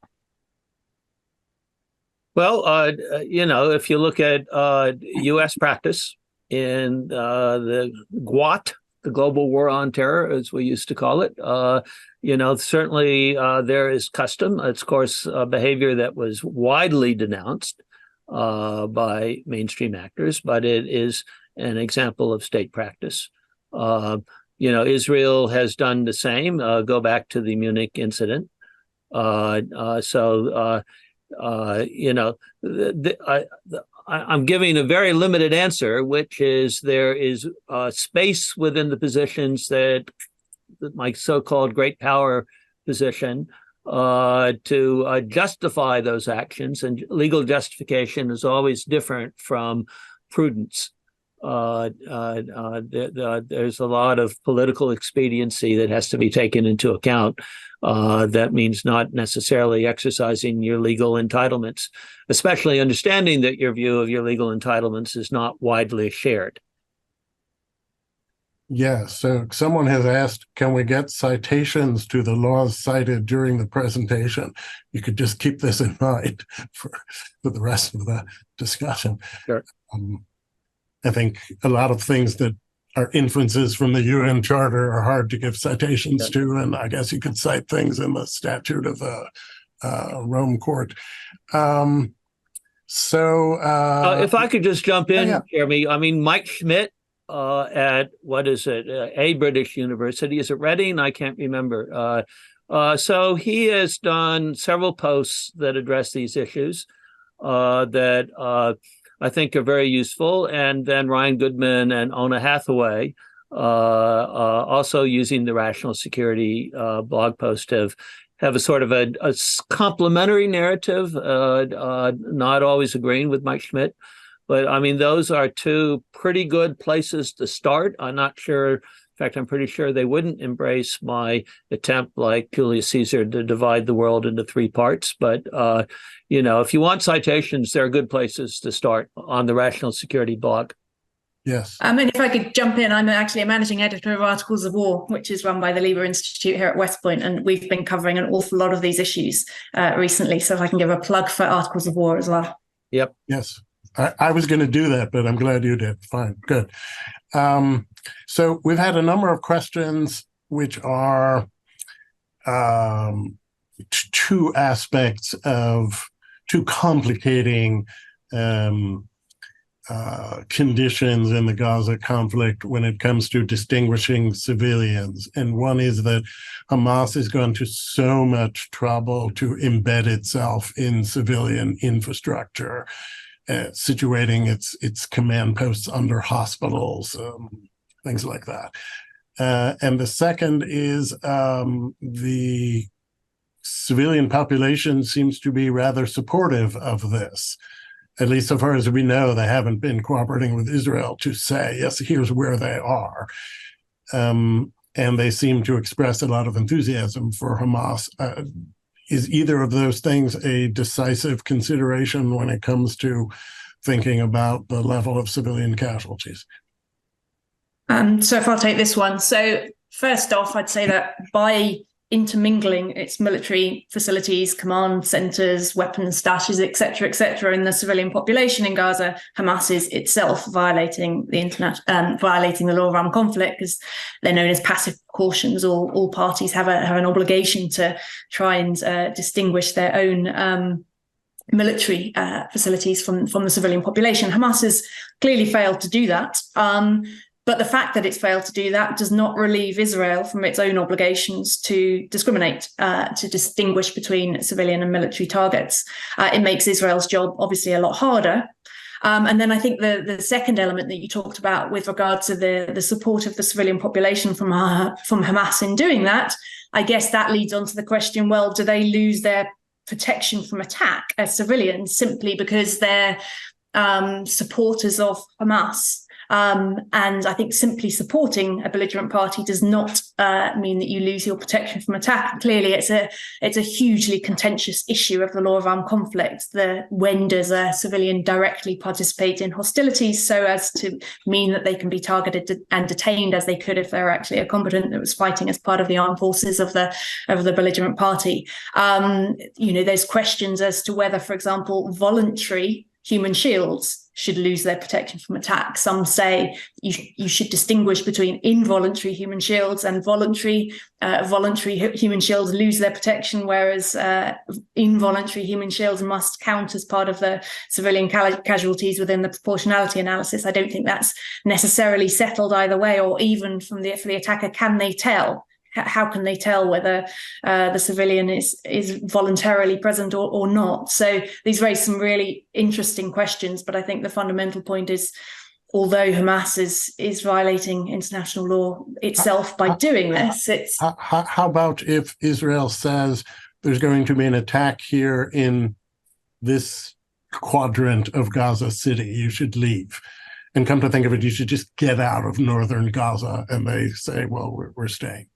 Well, if you look at U.S. practice in the GWAT, the Global War on Terror, as we used to call it, certainly there is custom. It's, of course, behavior that was widely denounced by mainstream actors, but it is an example of state practice. Israel has done the same. Go back to the Munich incident. I'm giving a very limited answer, which is there is space within the positions that my so-called great power position to justify those actions, and legal justification is always different from prudence. There's a lot of political expediency that has to be taken into account. That means not necessarily exercising your legal entitlements, especially understanding that your view of your legal entitlements is not widely shared. Yeah, so someone has asked, can we get citations to the laws cited during the presentation? You could just keep this in mind for the rest of the discussion. Sure. I think a lot of things that are inferences from the UN Charter are hard to give citations to, and I guess you could cite things in the statute of the Rome Court. If I could just jump in, Jeremy, I mean, Mike Schmidt at, a British university, is it Reading? I can't remember. So he has done several posts that address these issues that I think are very useful. And then Ryan Goodman and Ona Hathaway, also using the Rational Security blog post, have a sort of a complementary narrative, not always agreeing with Mike Schmidt. But I mean, those are two pretty good places to start. I'm not sure. In fact, I'm pretty sure they wouldn't embrace my attempt, like Julius Caesar, to divide the world into three parts. But, if you want citations, there are good places to start on the Rational Security blog. Yes. And if I could jump in, I'm actually a managing editor of Articles of War, which is run by the Lieber Institute here at West Point. And we've been covering an awful lot of these issues recently. So if I can give a plug for Articles of War as well. Yep. Yes. I was going to do that, but I'm glad you did. Fine. Good. So we've had a number of questions which are two aspects of two complicating conditions in the Gaza conflict when it comes to distinguishing civilians. And one is that Hamas has gone to so much trouble to embed itself in civilian infrastructure, situating its command posts under hospitals, things like that. And the second is the civilian population seems to be rather supportive of this. At least so far as we know, they haven't been cooperating with Israel to say, yes, here's where they are. And they seem to express a lot of enthusiasm for Hamas. Is either of those things a decisive consideration when it comes to thinking about the level of civilian casualties? So if I'll take this one. So first off, I'd say that by intermingling its military facilities, command centers, weapons stashes, et cetera, in the civilian population in Gaza, Hamas is itself violating the violating the law of armed conflict, because they're known as passive precautions. All parties have an obligation to try and distinguish their own military facilities from the civilian population. Hamas has clearly failed to do that. But the fact that it's failed to do that does not relieve Israel from its own obligations to discriminate, to distinguish between civilian and military targets. It makes Israel's job obviously a lot harder. And then I think the second element that you talked about with regard to the support of the civilian population from Hamas in doing that, I guess that leads on to the question, well, do they lose their protection from attack as civilians simply because they're supporters of Hamas? And I think simply supporting a belligerent party does not mean that you lose your protection from attack. Clearly, it's a hugely contentious issue of the law of armed conflict. When does a civilian directly participate in hostilities so as to mean that they can be targeted and detained as they could if they were actually a combatant that was fighting as part of the armed forces of the belligerent party? There's questions as to whether, for example, voluntary human shields should lose their protection from attack. Some say you should distinguish between involuntary human shields and voluntary human shields lose their protection, whereas involuntary human shields must count as part of the civilian casualties within the proportionality analysis. I don't think that's necessarily settled either way, or even for the attacker, can they tell? How can they tell whether the civilian is voluntarily present or not? So these raise some really interesting questions, but I think the fundamental point is, although Hamas is violating international law itself by doing this, it's... How about if Israel says there's going to be an attack here in this quadrant of Gaza City, you should leave? And come to think of it, you should just get out of northern Gaza. And they say, well, we're staying.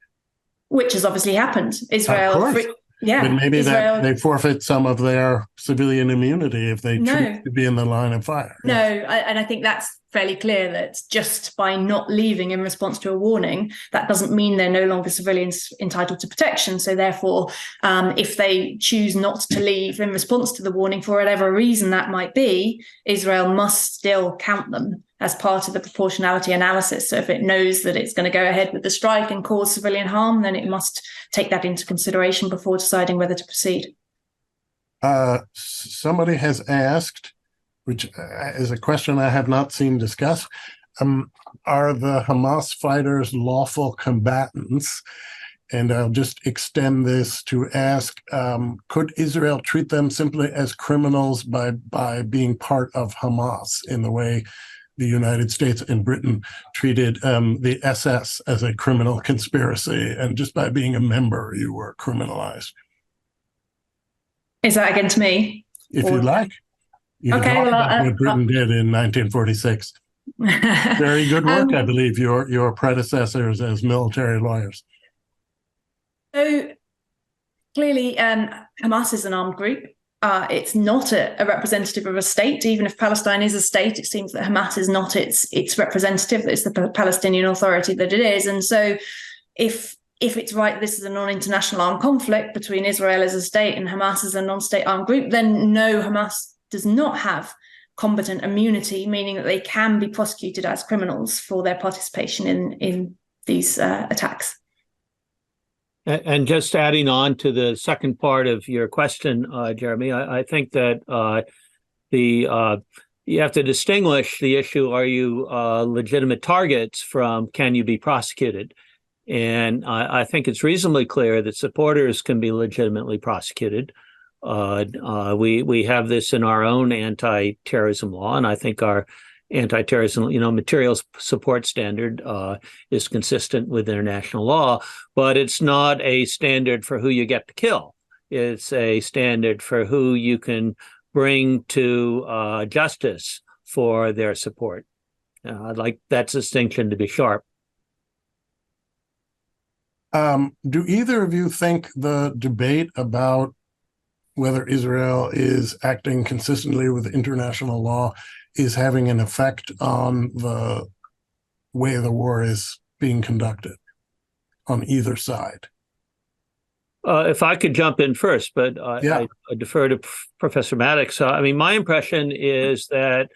Which has obviously happened. Israel, but maybe that they forfeit some of their civilian immunity if they choose to be in the line of fire. And I think that's fairly clear that just by not leaving in response to a warning, that doesn't mean they're no longer civilians entitled to protection. So therefore, if they choose not to leave in response to the warning for whatever reason that might be, Israel must still count them as part of the proportionality analysis. So if it knows that it's going to go ahead with the strike and cause civilian harm, then it must take that into consideration before deciding whether to proceed. Somebody has asked, which is a question I have not seen discussed, are the Hamas fighters lawful combatants? And I'll just extend this to ask, could Israel treat them simply as criminals by being part of Hamas in the way the United States and Britain treated the SS as a criminal conspiracy, and just by being a member, you were criminalized? Is that again to me? If you'd like. You can talk about what Britain did in 1946. Very good work, I believe, your predecessors as military lawyers. So clearly, Hamas is an armed group. It's not a representative of a state. Even if Palestine is a state, it seems that Hamas is not its representative. It's the Palestinian Authority that it is. And so if it's right, this is a non-international armed conflict between Israel as a state and Hamas as a non-state armed group, then no, Hamas does not have combatant immunity, meaning that they can be prosecuted as criminals for their participation in these attacks. And just adding on to the second part of your question, Jeremy, I think that you have to distinguish the issue: are you legitimate targets from can you be prosecuted? And I think it's reasonably clear that supporters can be legitimately prosecuted. We have this in our own anti-terrorism law, and I think our anti-terrorism, materials support standard is consistent with international law, but it's not a standard for who you get to kill. It's a standard for who you can bring to justice for their support. I'd like that distinction to be sharp. Do either of you think the debate about whether Israel is acting consistently with international law is having an effect on the way the war is being conducted on either side? If I could jump in first, but I defer to Professor Maddox. My impression is that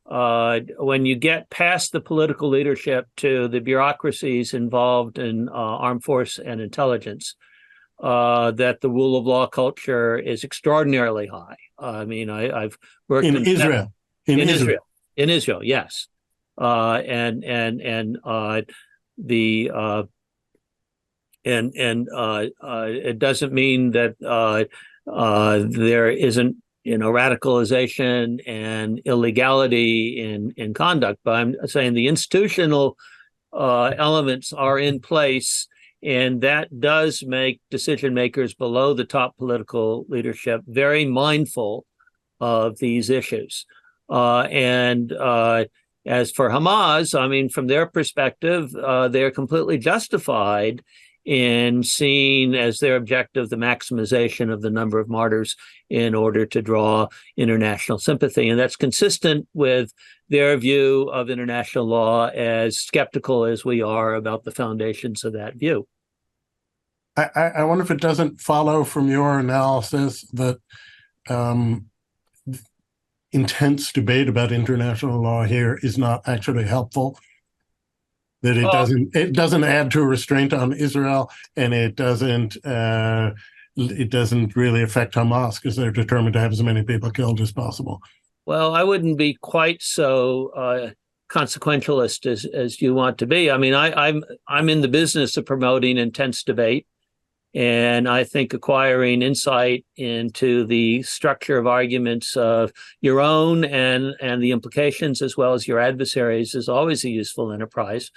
when you get past the political leadership to the bureaucracies involved in armed force and intelligence, that the rule of law culture is extraordinarily high. I've worked in Israel. In Israel, yes. It doesn't mean that there isn't radicalization and illegality in conduct, but I'm saying the institutional elements are in place, and that does make decision makers below the top political leadership very mindful of these issues. As for Hamas, I mean, from their perspective, they're completely justified in seeing as their objective the maximization of the number of martyrs in order to draw international sympathy. And that's consistent with their view of international law, as skeptical as we are about the foundations of that view. I wonder if it doesn't follow from your analysis that intense debate about international law here is not actually helpful. That it doesn't add to a restraint on Israel, and it doesn't really affect Hamas because they're determined to have as many people killed as possible. Well, I wouldn't be quite so consequentialist as you want to be. I mean, I'm in the business of promoting intense debate, and I think acquiring insight into the structure of arguments of your own and the implications as well as your adversaries is always a useful enterprise.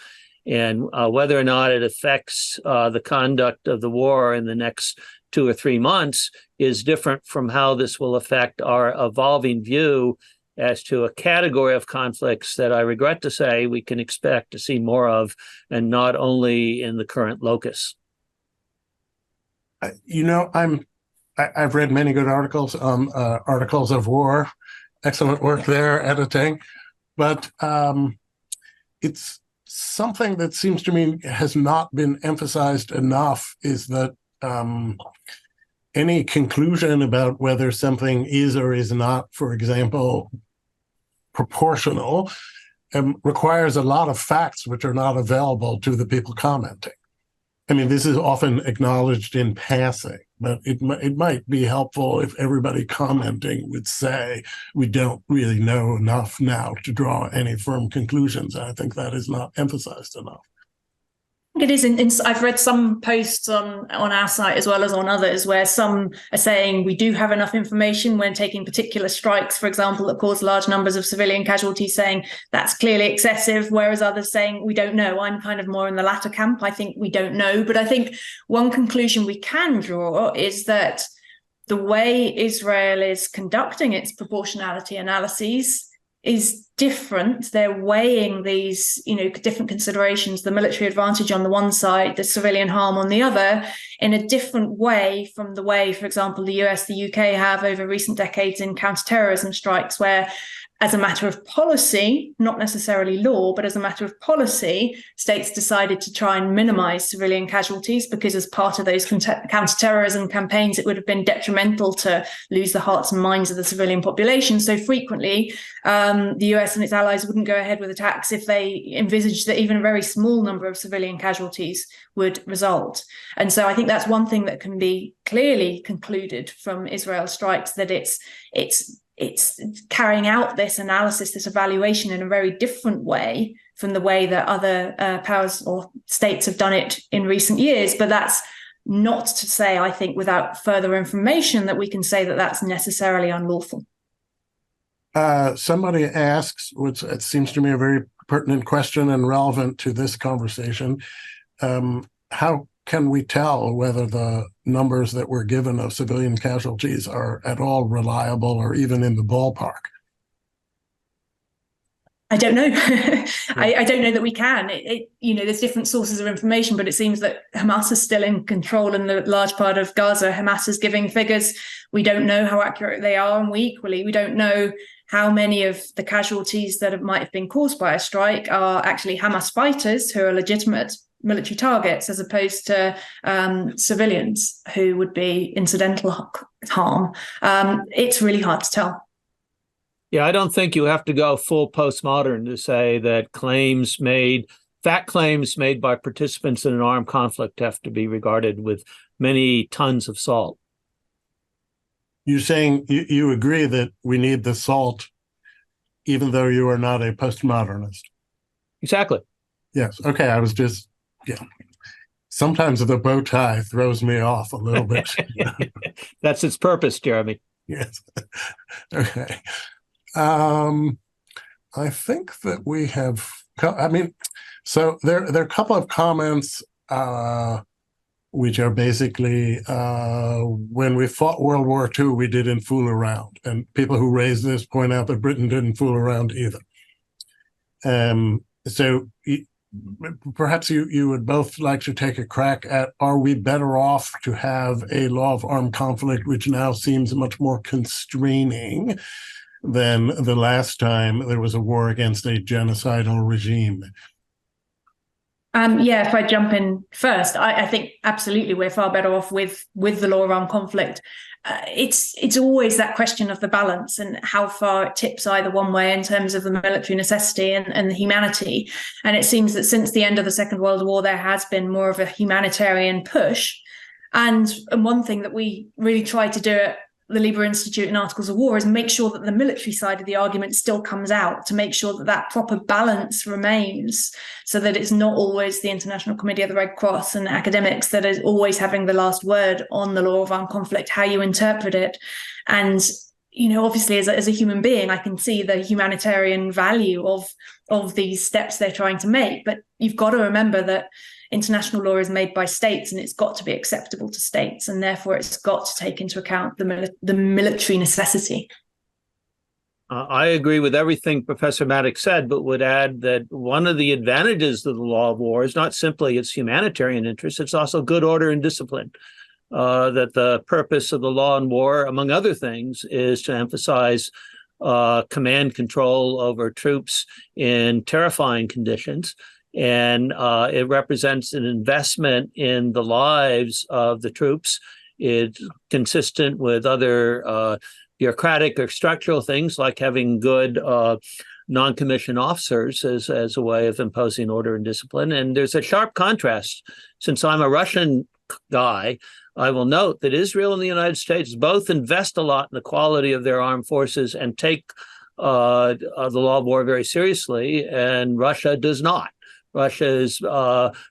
And whether or not it affects the conduct of the war in the next 2 or 3 months is different from how this will affect our evolving view as to a category of conflicts that I regret to say we can expect to see more of, and not only in the current locus. I've read many good articles on Articles of War. Excellent work there, editing. But it's something that seems to me has not been emphasized enough is that any conclusion about whether something is or is not, for example, proportional, requires a lot of facts which are not available to the people commenting. I mean, this is often acknowledged in passing, but it might be helpful if everybody commenting would say, we don't really know enough now to draw any firm conclusions. And I think that is not emphasized enough. It is. I've read some posts on our site as well as on others where some are saying we do have enough information when taking particular strikes, for example, that cause large numbers of civilian casualties, saying that's clearly excessive, whereas others saying we don't know. I'm kind of more in the latter camp. I think we don't know. But I think one conclusion we can draw is that the way Israel is conducting its proportionality analyses is different. They're weighing these, different considerations, the military advantage on the one side, the civilian harm on the other, in a different way from the way, for example, the US, the UK have over recent decades in counterterrorism strikes, where as a matter of policy, not necessarily law, but as a matter of policy, states decided to try and minimize civilian casualties because as part of those counterterrorism campaigns, it would have been detrimental to lose the hearts and minds of the civilian population. So frequently, the US and its allies wouldn't go ahead with attacks if they envisaged that even a very small number of civilian casualties would result. And so I think that's one thing that can be clearly concluded from Israel strikes, that it's carrying out this analysis, this evaluation in a very different way from the way that other powers or states have done it in recent years. But that's not to say, I think, without further information, that we can say that that's necessarily unlawful. Somebody asks, which it seems to me a very pertinent question and relevant to this conversation, how can we tell whether the numbers that were given of civilian casualties are at all reliable or even in the ballpark? I don't know. I don't know that we can. There's different sources of information, but it seems that Hamas is still in control in the large part of Gaza. Hamas is giving figures. We don't know how accurate they are, and we don't know how many of the casualties that might have been caused by a strike are actually Hamas fighters who are legitimate military targets, as opposed to civilians who would be incidental harm. It's really hard to tell. Yeah, I don't think you have to go full postmodern to say that fact claims made by participants in an armed conflict have to be regarded with many tons of salt. You're saying you agree that we need the salt, even though you are not a postmodernist? Exactly. Yes. Okay. I was just, yeah. Sometimes the bow tie throws me off a little bit. That's its purpose, Jeremy. Yes. Okay. I think that we have, so there are a couple of comments which are basically when we fought World War II, we didn't fool around. And people who raise this point out that Britain didn't fool around either. So perhaps you would both like to take a crack at, are we better off to have a law of armed conflict, which now seems much more constraining than the last time there was a war against a genocidal regime? Yeah, if I jump in first, I think absolutely we're far better off with the law of armed conflict. It's always that question of the balance and how far it tips either one way in terms of the military necessity and the humanity. And it seems that since the end of the Second World War, there has been more of a humanitarian push. And one thing that we really try to do at the Lieber Institute and Articles of War is make sure that the military side of the argument still comes out, to make sure that that proper balance remains, so that it's not always the International Committee of the Red Cross and academics that is always having the last word on the law of armed conflict, how you interpret it. And, obviously as a human being, I can see the humanitarian value of these steps they're trying to make. But you've got to remember that international law is made by states, and it's got to be acceptable to states, and therefore it's got to take into account the military necessity. I agree with everything Professor Maddox said, but would add that one of the advantages of the law of war is not simply its humanitarian interest, it's also good order and discipline. That the purpose of the law in war, among other things, is to emphasize command control over troops in terrifying conditions. And it represents an investment in the lives of the troops. It's consistent with other bureaucratic or structural things, like having good non-commissioned officers as a way of imposing order and discipline. And there's a sharp contrast. Since I'm a Russian guy, I will note that Israel and the United States both invest a lot in the quality of their armed forces and take the law of war very seriously, and Russia does not. Russia's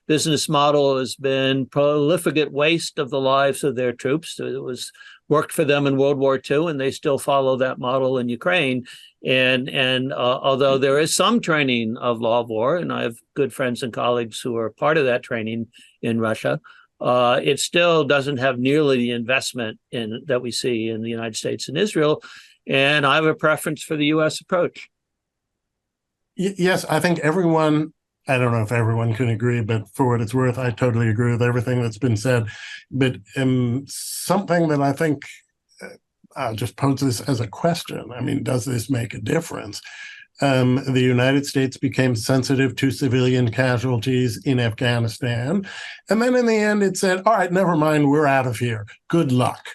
business model has been prolific waste of the lives of their troops. It was worked for them in World War II, and they still follow that model in Ukraine. And although there is some training of law of war, and I have good friends and colleagues who are part of that training in Russia, it still doesn't have nearly the investment that we see in the United States and Israel. And I have a preference for the U.S. approach. Yes, I think everyone, I don't know if everyone can agree, but for what it's worth, I totally agree with everything that's been said. But something that I think, I'll just pose this as a question. I mean, does this make a difference? The United States became sensitive to civilian casualties in Afghanistan. And then in the end, it said, all right, never mind, we're out of here. Good luck.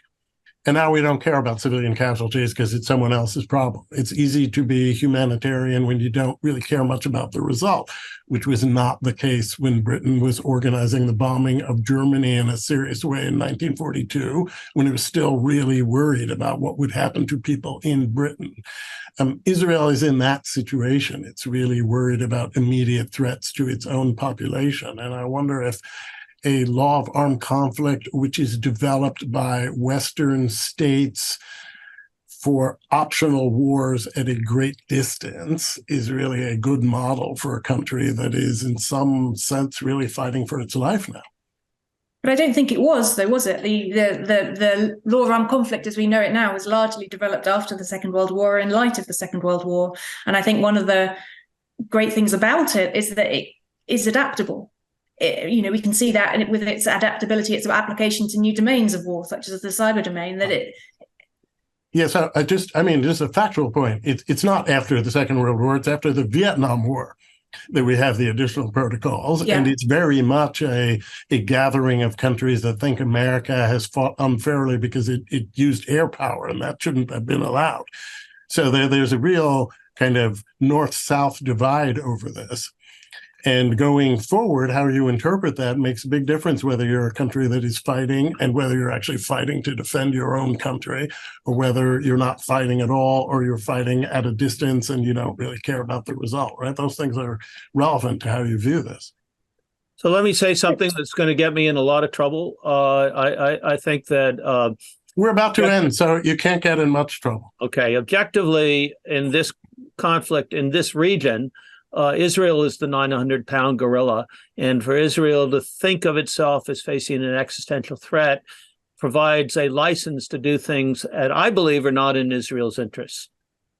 And now we don't care about civilian casualties because it's someone else's problem. It's easy to be humanitarian when you don't really care much about the result, which was not the case when Britain was organizing the bombing of Germany in a serious way in 1942, when it was still really worried about what would happen to people in Britain. Israel is in that situation. It's really worried about immediate threats to its own population. And I wonder if a law of armed conflict, which is developed by Western states for optional wars at a great distance, is really a good model for a country that is in some sense really fighting for its life now. But I don't think it was, though, was it? The law of armed conflict as we know it now was largely developed after the Second World War, in light of the Second World War. And I think one of the great things about it is that it is adaptable. We can see that with its adaptability, its application to new domains of war, such as the cyber domain, that it. Yes, just a factual point. It's not after the Second World War, it's after the Vietnam War that we have the additional protocols. Yeah. And it's very much a gathering of countries that think America has fought unfairly because it used air power, and that shouldn't have been allowed. So there's a real kind of north-south divide over this. And going forward, how you interpret that makes a big difference, whether you're a country that is fighting and whether you're actually fighting to defend your own country, or whether you're not fighting at all, or you're fighting at a distance and you don't really care about the result, right? Those things are relevant to how you view this. So let me say something that's going to get me in a lot of trouble. I think that we're about to end, so you can't get in much trouble. Okay, objectively, in this conflict in this region, Israel is the 900-pound gorilla, and for Israel to think of itself as facing an existential threat provides a license to do things that I believe are not in Israel's interests.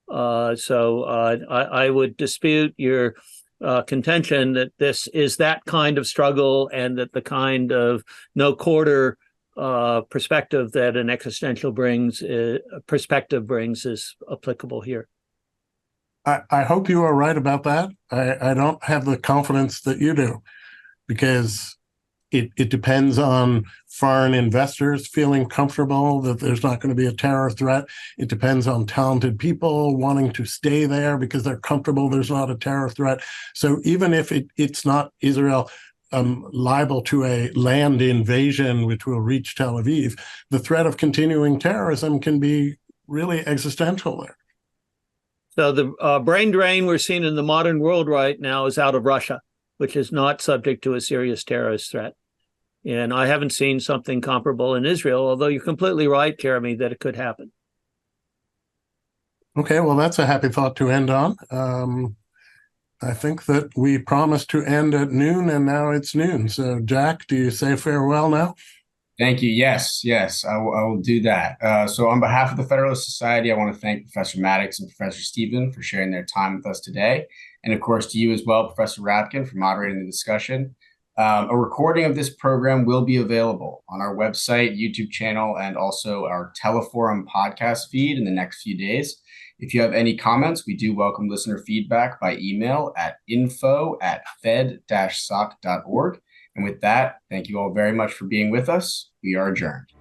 So I would dispute your contention that this is that kind of struggle and that the kind of no quarter perspective that an existential perspective brings is applicable here. I hope you are right about that. I don't have the confidence that you do, because it depends on foreign investors feeling comfortable that there's not going to be a terror threat. It depends on talented people wanting to stay there because they're comfortable there's not a terror threat. So even if it's not Israel liable to a land invasion which will reach Tel Aviv, the threat of continuing terrorism can be really existential there. So the brain drain we're seeing in the modern world right now is out of Russia, which is not subject to a serious terrorist threat. And I haven't seen something comparable in Israel, although you're completely right, Jeremy, that it could happen. Okay, well, that's a happy thought to end on. I think that we promised to end at noon, and now it's noon. So, Jack, do you say farewell now? Thank you. Yes, I will do that. So on behalf of the Federalist Society, I want to thank Professor Maddox and Professor Stephen for sharing their time with us today. And of course, to you as well, Professor Rapkin, for moderating the discussion. A recording of this program will be available on our website, YouTube channel, and also our Teleforum podcast feed in the next few days. If you have any comments, we do welcome listener feedback by email at info@fed-soc.org. And with that, thank you all very much for being with us. We are adjourned.